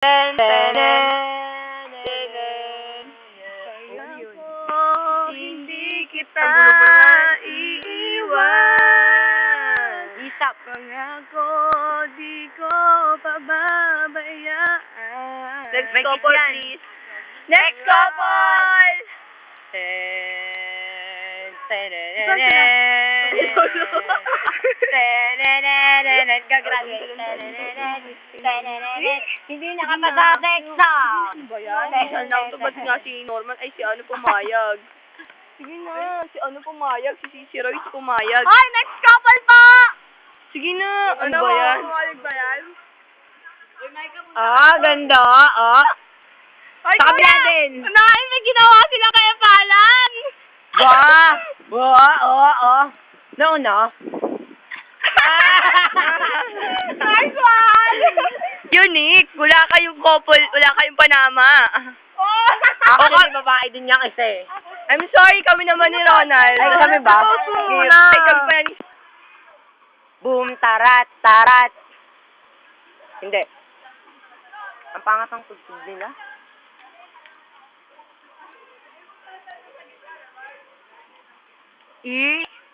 Sayang ko, hindi kita iiwan. Isap. Pangako, di ko pababayaan. Next couple, please. Next couple! Hindi nakapasa-sexa. Ano ba yan? Sexa lang to. Ba't nga si Norman, ay si ano pumayag? Sige na, si ano pumayag, si Roy pumayag. Hoy, next couple po! Sige na, ano ba yan? Pumayag ba yan? Ganda. Ay, Sa kabila kuya! din. Ay, may ginawa sila kaya Palan! No. Nice one! Unique! Wala kayong couple, wala kayong panama. Actually, babae din niya kasi. I'm sorry, kami naman ni Ronald. Ay, kami ba? Ay, kami pa ni... Boom, tarat. Hindi. Ang pangat ang tugtog nila.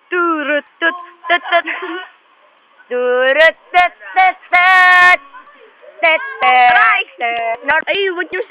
Turut-tut, tat-tat. Turut-tut-tut-tut. Ay, wag niyo,